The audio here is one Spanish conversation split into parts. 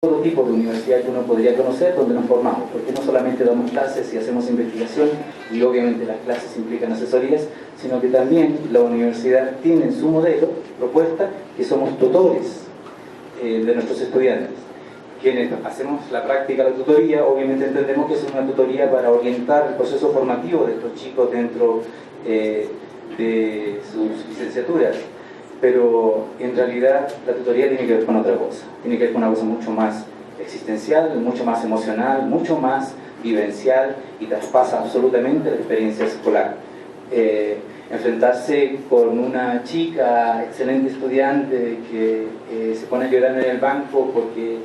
todo tipo de universidad que uno podría conocer donde nos formamos, porque no solamente damos clases y hacemos investigación, y obviamente las clases implican asesorías, sino que también la universidad tiene en su modelo, propuesta, que somos tutores de nuestros estudiantes. Quienes hacemos la práctica de la tutoría, obviamente entendemos que es una tutoría para orientar el proceso formativo de estos chicos dentro de sus licenciaturas. Pero en realidad la tutoría tiene que ver con otra cosa, tiene que ver con una cosa mucho más existencial, mucho más emocional, mucho más vivencial y traspasa absolutamente la experiencia escolar. Enfrentarse con una chica, excelente estudiante, que se pone a llorar en el banco porque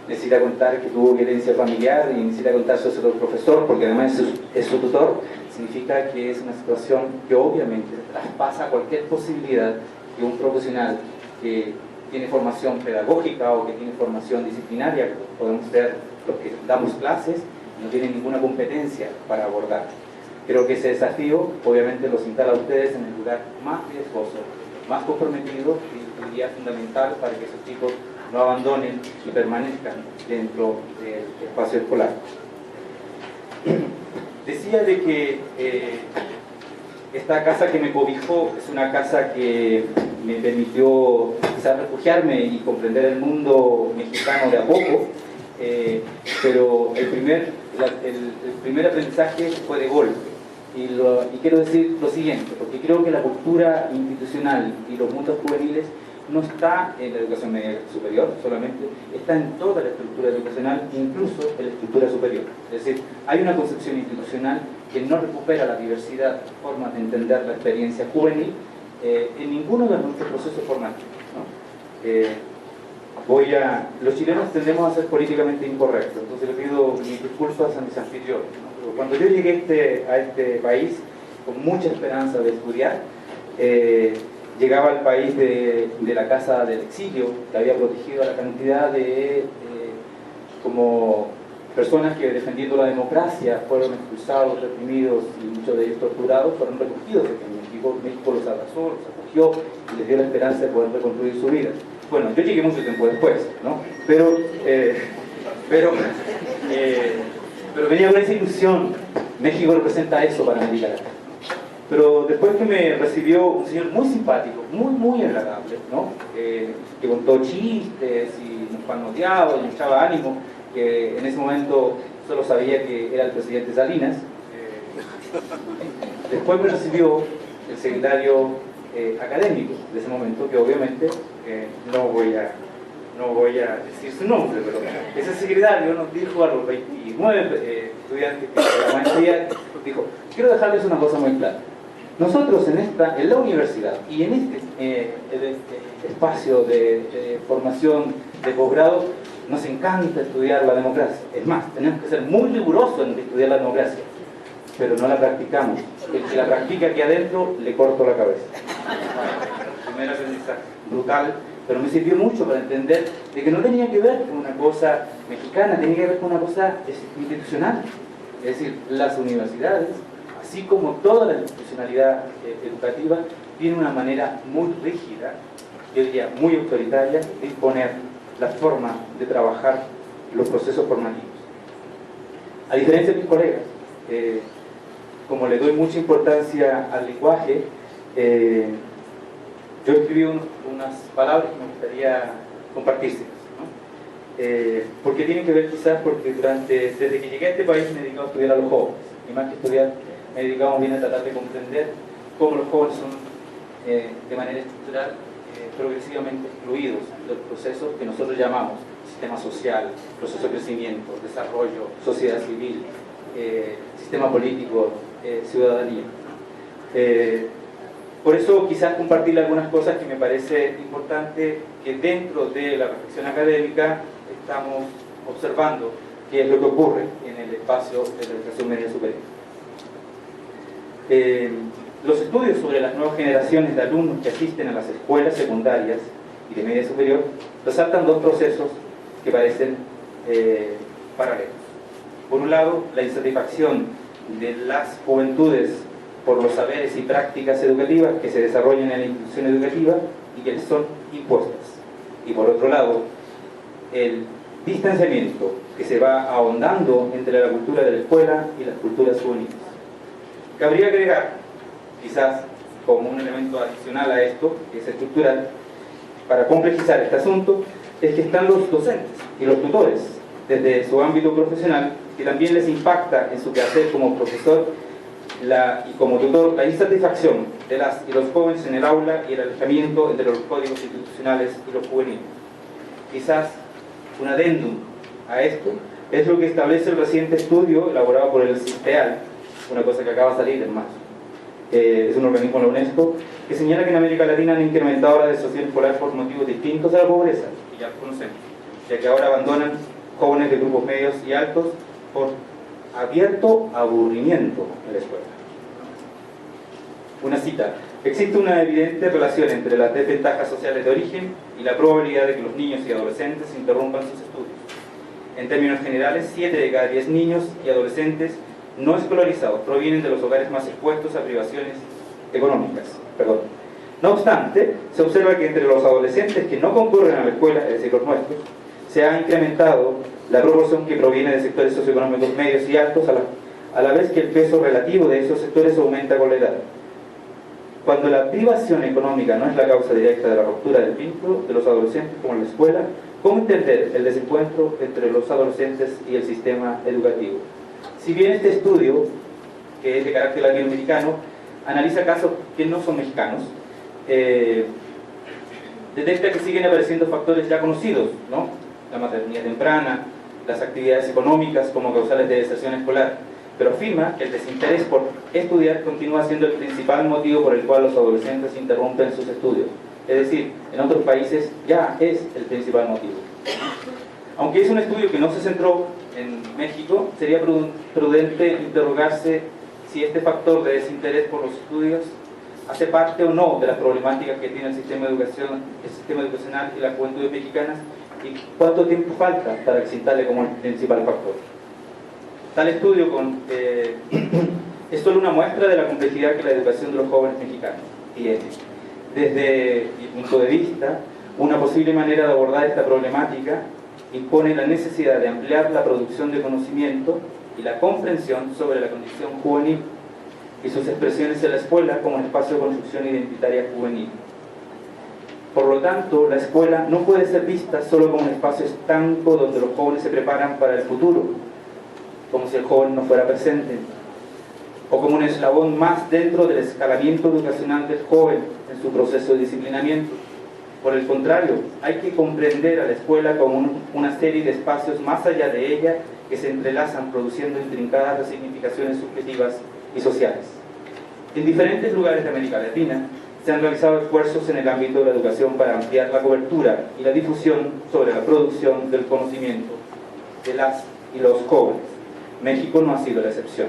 necesita contar que tuvo violencia familiar y necesita contarse a su profesor porque además es su tutor, significa que es una situación que obviamente traspasa cualquier posibilidad que un profesional que tiene formación pedagógica o que tiene formación disciplinaria, podemos ser los que damos clases, no tienen ninguna competencia para abordar. Creo que ese desafío obviamente los instala a ustedes en el lugar más riesgoso, más comprometido y diría fundamental para que esos chicos no abandonen y permanezcan dentro del espacio escolar. Decía de que esta casa que me cobijó es una casa que me permitió quizás refugiarme y comprender el mundo mexicano de a poco, pero el primer aprendizaje fue de golpe. Y quiero decir lo siguiente, porque creo que la cultura institucional y los mundos juveniles no está en la educación media superior solamente, está en toda la estructura educacional, incluso en la estructura superior. Es decir, hay una concepción institucional que no recupera la diversidad de formas de entender la experiencia juvenil en ninguno de nuestros procesos formativos, ¿no? Los chilenos tendemos a ser políticamente incorrectos, entonces le pido mis disculpas a mis anfitriones, ¿no? Pero cuando yo llegué a este país con mucha esperanza de estudiar, llegaba al país de la casa del exilio, que había protegido a la cantidad de como personas que defendiendo la democracia fueron expulsados, reprimidos y muchos de ellos torturados, fueron recogidos aquí en México. México los abrazó, los acogió y les dio la esperanza de poder reconstruir su vida. Bueno, yo llegué mucho tiempo después, ¿no? Pero venía con esa ilusión. México representa eso para América Latina. Pero después que me recibió un señor muy simpático, muy agradable, ¿no? Que contó chistes y nos panoteaba y nos echaba ánimo, que en ese momento solo sabía que era el presidente Salinas. Después me recibió el secretario académico de ese momento, que obviamente no voy a decir su nombre, pero ese secretario nos dijo a los 29 estudiantes que de la maestría, dijo: quiero dejarles una cosa muy clara. Nosotros en la universidad y en este espacio de formación de posgrado nos encanta estudiar la democracia. Es más, tenemos que ser muy rigurosos en estudiar la democracia, pero no la practicamos. El que la practica aquí adentro, le corto la cabeza. Primer aprendizaje, brutal, pero me sirvió mucho para entender de que no tenía que ver con una cosa mexicana, tenía que ver con una cosa institucional. Es decir, las universidades, así como toda la institucionalidad educativa, tiene una manera muy rígida, yo diría muy autoritaria, de imponer la forma de trabajar los procesos formativos. A diferencia de mis colegas, como le doy mucha importancia al lenguaje, yo escribí unas palabras que me gustaría compartirse, ¿no? Porque tienen que ver quizás porque desde que llegué a este país me he dedicado a estudiar a los jóvenes, y más que estudiar me he dedicado bien a tratar de comprender cómo los jóvenes son de manera estructural progresivamente excluidos de los procesos que nosotros llamamos sistema social, proceso de crecimiento, desarrollo, sociedad civil, sistema político, ciudadanía. Por eso quizás compartir algunas cosas que me parece importante que dentro de la reflexión académica estamos observando qué es lo que ocurre en el espacio de la educación media superior. Los estudios sobre las nuevas generaciones de alumnos que asisten a las escuelas secundarias y de media superior resaltan dos procesos que parecen paralelos. Por un lado, la insatisfacción de las juventudes por los saberes y prácticas educativas que se desarrollan en la institución educativa y que les son impuestas. Y por otro lado, el distanciamiento que se va ahondando entre la cultura de la escuela y las culturas juveniles. Cabría agregar, quizás como un elemento adicional a esto, que es estructural, para complejizar este asunto, es que están los docentes y los tutores, desde su ámbito profesional, que también les impacta en su quehacer como profesor y como tutor la insatisfacción de las y los jóvenes en el aula y el alejamiento entre los códigos institucionales y los juveniles. Quizás un adendum a esto es lo que establece el reciente estudio elaborado por el CISPEAL, una cosa que acaba de salir en marzo. Es un organismo de la UNESCO que señala que en América Latina han incrementado la desasociación escolar por motivos distintos a la pobreza, y ya lo conocemos, ya que ahora abandonan jóvenes de grupos medios y altos por abierto aburrimiento en la escuela. Una cita: existe una evidente relación entre las desventajas sociales de origen y la probabilidad de que los niños y adolescentes interrumpan sus estudios. En términos generales, 7 de cada 10 niños y adolescentes no escolarizados provienen de los hogares más expuestos a privaciones económicas. No obstante, se observa que entre los adolescentes que no concurren a la escuela, es decir, los nuestros, se ha incrementado la proporción que proviene de sectores socioeconómicos medios y altos, a la vez que el peso relativo de esos sectores aumenta con la edad. Cuando la privación económica no es la causa directa de la ruptura del vínculo de los adolescentes con la escuela, ¿cómo entender el desencuentro entre los adolescentes y el sistema educativo? Si bien este estudio, que es de carácter latinoamericano, analiza casos que no son mexicanos, detecta que siguen apareciendo factores ya conocidos, ¿no? La maternidad temprana, las actividades económicas como causales de deserción escolar, pero afirma que el desinterés por estudiar continúa siendo el principal motivo por el cual los adolescentes interrumpen sus estudios. Es decir, en otros países ya es el principal motivo. Aunque es un estudio que no se centró en México, sería prudente interrogarse si este factor de desinterés por los estudios hace parte o no de las problemáticas que tiene el sistema educacional y la juventud mexicana, y cuánto tiempo falta para excitarle como el principal factor. Tal estudio es solo una muestra de la complejidad que la educación de los jóvenes mexicanos tiene. Desde mi punto de vista, una posible manera de abordar esta problemática impone la necesidad de ampliar la producción de conocimiento y la comprensión sobre la condición juvenil y sus expresiones en la escuela como un espacio de construcción identitaria juvenil. Por lo tanto, la escuela no puede ser vista solo como un espacio estanco donde los jóvenes se preparan para el futuro, como si el joven no fuera presente, o como un eslabón más dentro del escalamiento educacional del joven en su proceso de disciplinamiento. Por el contrario, hay que comprender a la escuela como una serie de espacios más allá de ella que se entrelazan produciendo intrincadas resignificaciones subjetivas y sociales. En diferentes lugares de América Latina se han realizado esfuerzos en el ámbito de la educación para ampliar la cobertura y la difusión sobre la producción del conocimiento de las y los jóvenes. México no ha sido la excepción.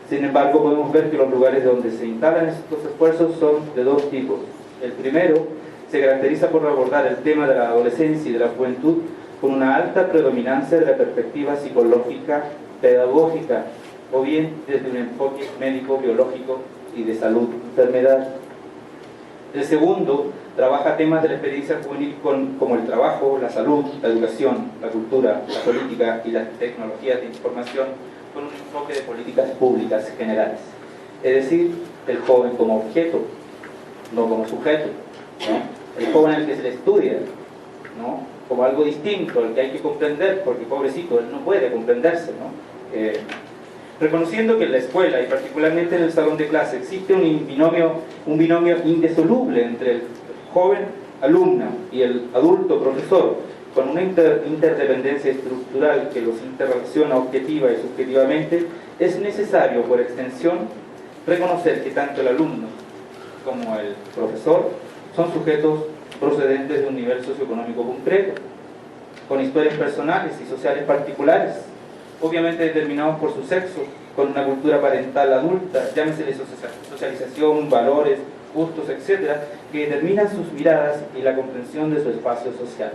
Sin embargo, podemos ver que los lugares donde se instalan estos esfuerzos son de dos tipos. El primero se caracteriza por abordar el tema de la adolescencia y de la juventud con una alta predominancia de la perspectiva psicológica, pedagógica, o bien desde un enfoque médico-biológico y de salud-enfermedad. El segundo trabaja temas de la experiencia juvenil como el trabajo, la salud, la educación, la cultura, la política y las tecnologías de información con un enfoque de políticas públicas generales. Es decir, el joven como objeto, no como sujeto, ¿no? El joven al que se le estudia, ¿no? Como algo distinto, al que hay que comprender, porque pobrecito, él no puede comprenderse, ¿no? Reconociendo que en la escuela y particularmente en el salón de clase existe un binomio indisoluble entre el joven alumno y el adulto profesor, con una interdependencia estructural que los interrelaciona objetiva y subjetivamente, es necesario, por extensión, reconocer que tanto el alumno como el profesor son sujetos procedentes de un nivel socioeconómico concreto, con historias personales y sociales particulares, obviamente determinados por su sexo, con una cultura parental adulta, llámesele socialización, valores, gustos, etcétera, que determinan sus miradas y la comprensión de su espacio social.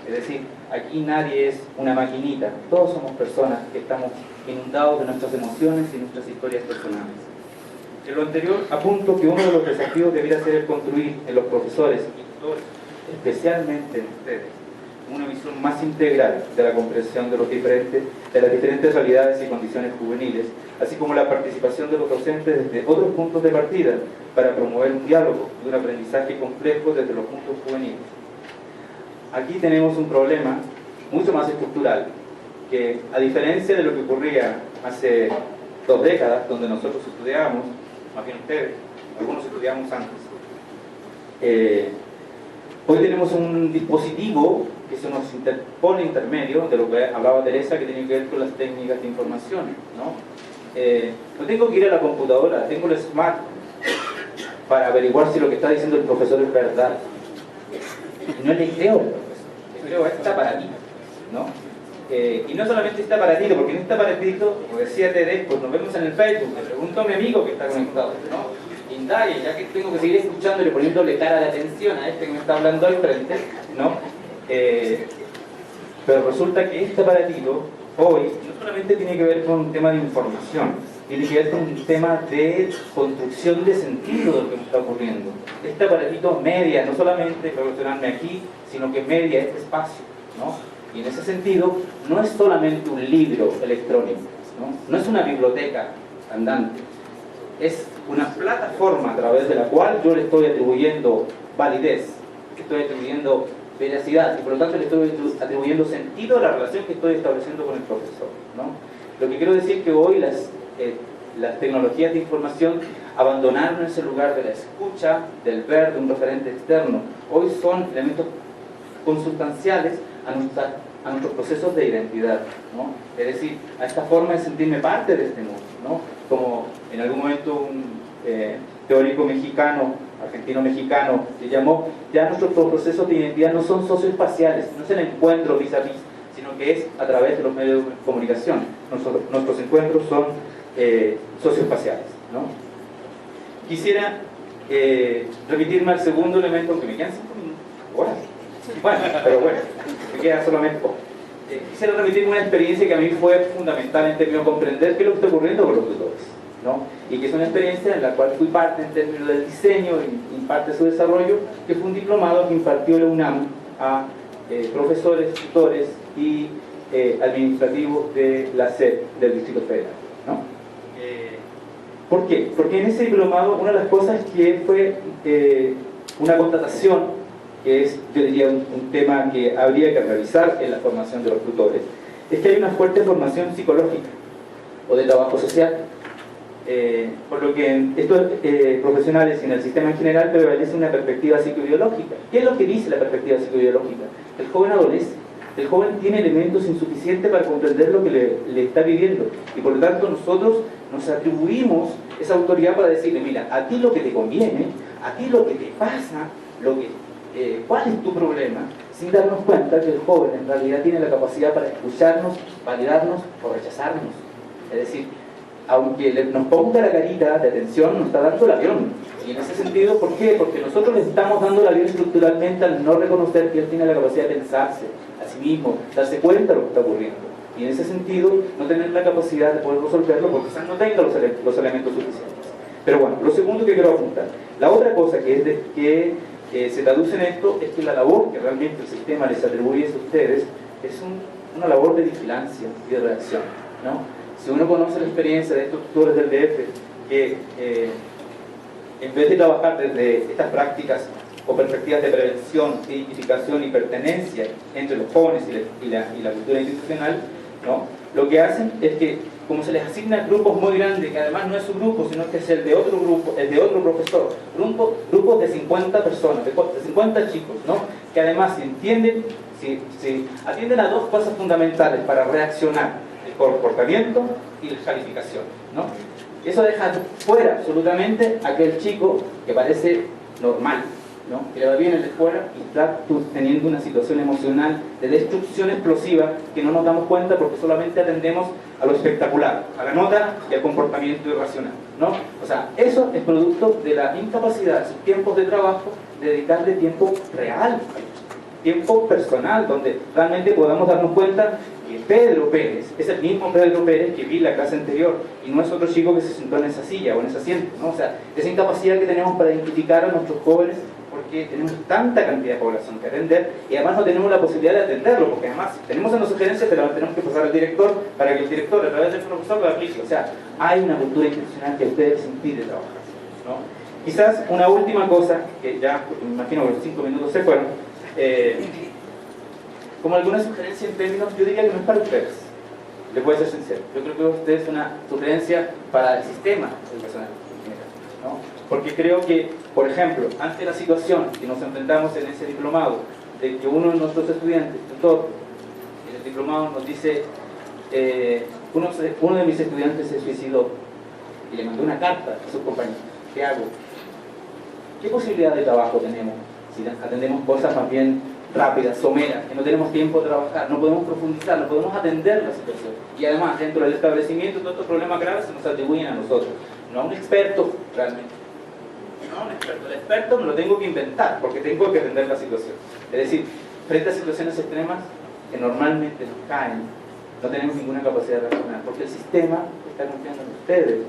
Es decir, aquí nadie es una maquinita, todos somos personas que estamos inundados de nuestras emociones y nuestras historias personales. En lo anterior apunto que uno de los desafíos debería ser el construir en los profesores y tutores, especialmente en ustedes, una visión más integral de la comprensión de las diferentes realidades y condiciones juveniles, así como la participación de los docentes desde otros puntos de partida para promover un diálogo y un aprendizaje complejo desde los puntos juveniles. Aquí tenemos un problema mucho más estructural, que a diferencia de lo que ocurría hace 2 décadas, donde nosotros estudiábamos, más bien ustedes, algunos estudiamos antes, hoy tenemos un dispositivo que se nos interpone intermedio de lo que hablaba Teresa, que tiene que ver con las técnicas de información, ¿no? No tengo que ir a la computadora, tengo el smartphone para averiguar si lo que está diciendo el profesor es verdad. Y no le creo al profesor, le creo a este aparatito, ¿no? Y no solamente este aparatito, porque en este aparatito, como decía Tere, pues nos vemos en el Facebook, le pregunto a mi amigo que está conectado, ¿no? Indague, ya que tengo que seguir escuchándole, poniéndole cara de atención a este que me está hablando al frente, ¿no? Pero resulta que este aparatito hoy no solamente tiene que ver con un tema de información, tiene que ver con un tema de construcción de sentido de lo que me está ocurriendo. Este aparatito media, no solamente relacionarme aquí, sino que media este espacio, ¿no? Y en ese sentido, no es solamente un libro electrónico, ¿no? No es una biblioteca andante, es una plataforma a través de la cual yo le estoy atribuyendo validez, estoy atribuyendo veracidad y por lo tanto le estoy atribuyendo sentido a la relación que estoy estableciendo con el profesor, ¿no? Lo que quiero decir es que hoy las tecnologías de información abandonaron ese lugar de la escucha, del ver, de un referente externo. Hoy son elementos consustanciales a nuestros procesos de identidad, ¿no? Es decir, a esta forma de sentirme parte de este mundo, ¿no? Como en algún momento un teórico mexicano, argentino-mexicano, le llamó, ya nuestros procesos de identidad no son socioespaciales, no es el encuentro vis a vis, sino que es a través de los medios de comunicación. Nuestros encuentros son socioespaciales, ¿no? Quisiera remitirme al segundo elemento, aunque me quedan 5 minutos. Bueno, pero bueno, me queda solamente poco. Quisiera remitirme una experiencia que a mí fue fundamental en términos de comprender qué es lo que está ocurriendo con los tutores, ¿no? Y que es una experiencia en la cual fui parte en términos del diseño y parte de su desarrollo, que fue un diplomado que impartió la UNAM a profesores, tutores y administrativos de la SED del Distrito Federal, ¿no? ¿Por qué? Porque en ese diplomado una de las cosas que fue una constatación, que es, yo diría, un tema que habría que revisar en la formación de los tutores, es que hay una fuerte formación psicológica o de trabajo social, por lo que en estos profesionales y en el sistema en general prevalece una perspectiva psicoideológica. ¿Qué es lo que dice la perspectiva psicoideológica? El joven adolece, el joven tiene elementos insuficientes para comprender lo que le está viviendo, y por lo tanto nosotros nos atribuimos esa autoridad para decirle, mira, a ti lo que te conviene, a ti lo que te pasa, ¿cuál es tu problema? Sin darnos cuenta que el joven en realidad tiene la capacidad para escucharnos, validarnos o rechazarnos. Es decir, aunque nos ponga la carita de atención, nos está dando el avión. Y en ese sentido, ¿por qué? Porque nosotros le estamos dando el avión estructuralmente al no reconocer que él tiene la capacidad de pensarse a sí mismo, darse cuenta de lo que está ocurriendo. Y en ese sentido, no tener la capacidad de poder resolverlo porque quizás no tenga los elementos suficientes. Pero bueno, lo segundo que quiero apuntar. La otra cosa que se traduce en esto es que la labor que realmente el sistema les atribuye a ustedes es una labor de vigilancia y de reacción, ¿no? Si uno conoce la experiencia de estos tutores del DF que en vez de trabajar desde estas prácticas o perspectivas de prevención, identificación y pertenencia entre los jóvenes y la cultura institucional, ¿no? Lo que hacen es que, como se les asignan grupos muy grandes, que además no es su grupo, sino que es el de otro grupo, el de otro profesor, grupos de 50 personas, de 50 chicos, ¿no? Que además si atienden a dos cosas fundamentales para reaccionar: el comportamiento y la calificación, ¿no? Eso deja fuera absolutamente a aquel chico que parece normal, ¿no? Que le va bien en la escuela y está teniendo una situación emocional de destrucción explosiva que no nos damos cuenta porque solamente atendemos a lo espectacular, a la nota y al comportamiento irracional, ¿no? O sea, eso es producto de la incapacidad, sus tiempos de trabajo, de dedicarle tiempo real, tiempo personal, donde realmente podamos darnos cuenta que Pedro Pérez es el mismo Pedro Pérez que vi en la clase anterior y no es otro chico que se sentó en esa silla o en ese asiento, ¿no? O sea, esa incapacidad que tenemos para identificar a nuestros jóvenes, ¿por porque tenemos tanta cantidad de población que atender y además no tenemos la posibilidad de atenderlo, porque además tenemos una sugerencia, pero la tenemos que pasar al director para que el director a través del profesor lo aplique. O sea, hay una cultura institucional que a ustedes les impide trabajar, ¿no? Quizás una última cosa, que ya me imagino que los 5 minutos se fueron, como alguna sugerencia en términos, yo diría que no es para ustedes, les voy a ser sincero, yo creo que ustedes es una sugerencia para el sistema educacional, ¿no? Porque creo que, por ejemplo, ante la situación que nos enfrentamos en ese diplomado, de que uno de nuestros estudiantes, tutor, en el diplomado nos dice, uno de mis estudiantes se suicidó y le mandó una carta a sus compañeros, ¿qué hago? ¿Qué posibilidad de trabajo tenemos si atendemos cosas más bien rápidas, someras, que no tenemos tiempo de trabajar, no podemos profundizar, no podemos atender la situación? Y además, dentro del establecimiento, todos estos problemas graves se nos atribuyen a nosotros, no a un experto realmente. No a un experto. El experto me lo tengo que inventar porque tengo que atender la situación. Es decir, frente a situaciones extremas que normalmente nos caen, no tenemos ninguna capacidad de reaccionar porque el sistema está confiando en ustedes.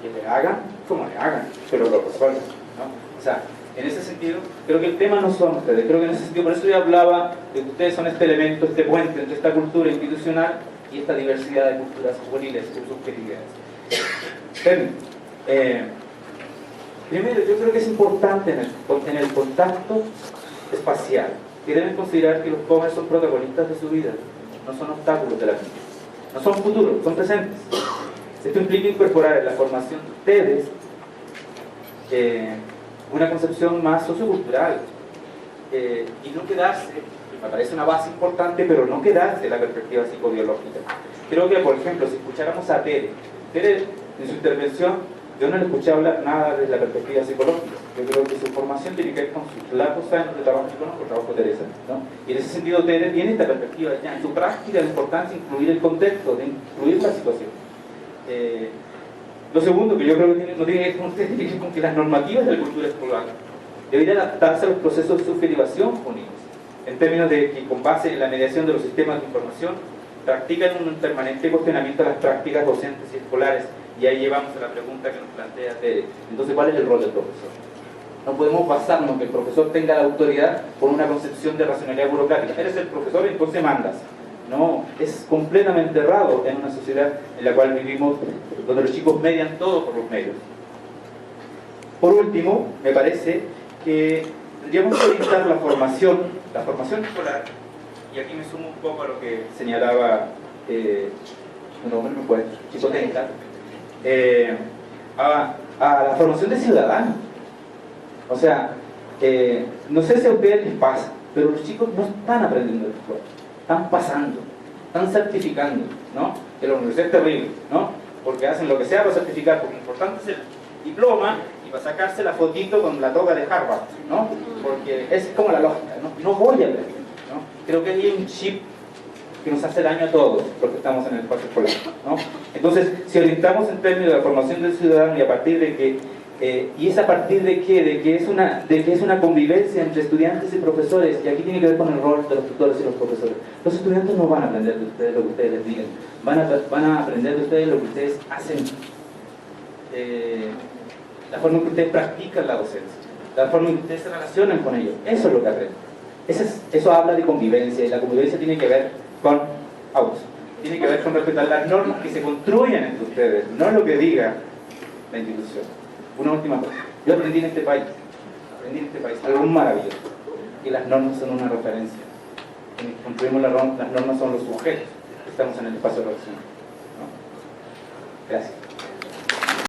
Que le hagan como le hagan, pero lo resuelvan, ¿no? O sea, en ese sentido, creo que el tema no son ustedes, creo que en ese sentido, por eso yo hablaba de que ustedes son este elemento, este puente entre esta cultura institucional y esta diversidad de culturas juveniles y subjetividades. Primero, yo creo que es importante en el contacto espacial, que deben considerar que los jóvenes son protagonistas de su vida, no son obstáculos de la vida, no son futuros, son presentes. Esto implica incorporar en la formación de ustedes una concepción más sociocultural y no quedarse, me parece una base importante, pero no quedarse en la perspectiva psicobiológica. Creo que, por ejemplo, si escucháramos a Tere en su intervención, yo no le escuché hablar nada desde la perspectiva psicológica. Yo creo que su formación tiene que ver con sus largos años de trabajo psicológico, trabajo de Teresa, ¿no? Y en ese sentido Tere tiene esta perspectiva ya en su práctica, la importancia de incluir el contexto, de incluir la situación. Lo segundo, que yo creo que no tiene que ver con ustedes, tiene que ver con que las normativas de la cultura escolar deberían adaptarse a los procesos de subjetivación juveniles, en términos de que con base en la mediación de los sistemas de información practican un permanente cuestionamiento a las prácticas docentes y escolares. Y ahí llevamos a la pregunta que nos plantea Tere. Entonces, ¿cuál es el rol del profesor? No podemos basarnos en que el profesor tenga la autoridad por una concepción de racionalidad burocrática. Eres el profesor, entonces mandas. No, es completamente errado en una sociedad en la cual vivimos, donde los chicos median todo por los medios. Por último, me parece que tendríamos que orientar la formación escolar, y aquí me sumo un poco a lo que señalaba un hombre, me puede, Chico Tenca, a la formación de ciudadanos. O sea, no sé si a ustedes les pasa, pero los chicos no están aprendiendo de la escuela, están pasando, están certificando, ¿no? Que la universidad es terrible, ¿no? Porque hacen lo que sea para certificar, porque lo importante es el diploma y para sacarse la fotito con la toga de Harvard, ¿no? Porque es como la lógica, ¿no? No voy a aprender, ¿no? Creo que hay un chip que nos hace daño a todos porque estamos en el espacio escolar, ¿no? Entonces, si orientamos en términos de la formación del ciudadano y a partir de que y es a partir de qué, de que es una convivencia entre estudiantes y profesores, y aquí tiene que ver con el rol de los tutores y los profesores. Los estudiantes no van a aprender de ustedes lo que ustedes les digan, van a aprender de ustedes lo que ustedes hacen, la forma en que ustedes practican la docencia, la forma en que ustedes se relacionan con ellos. Eso es lo que aprenden. Eso habla de convivencia, y la convivencia tiene que ver con autos, tiene que ver con respetar las normas que se construyan entre ustedes, no lo que diga la institución. Una última cosa, yo aprendí en este país algo maravilloso, que las normas son una referencia. Quienes construimos las normas son los sujetos, estamos en el espacio de la acción, ¿no? Gracias.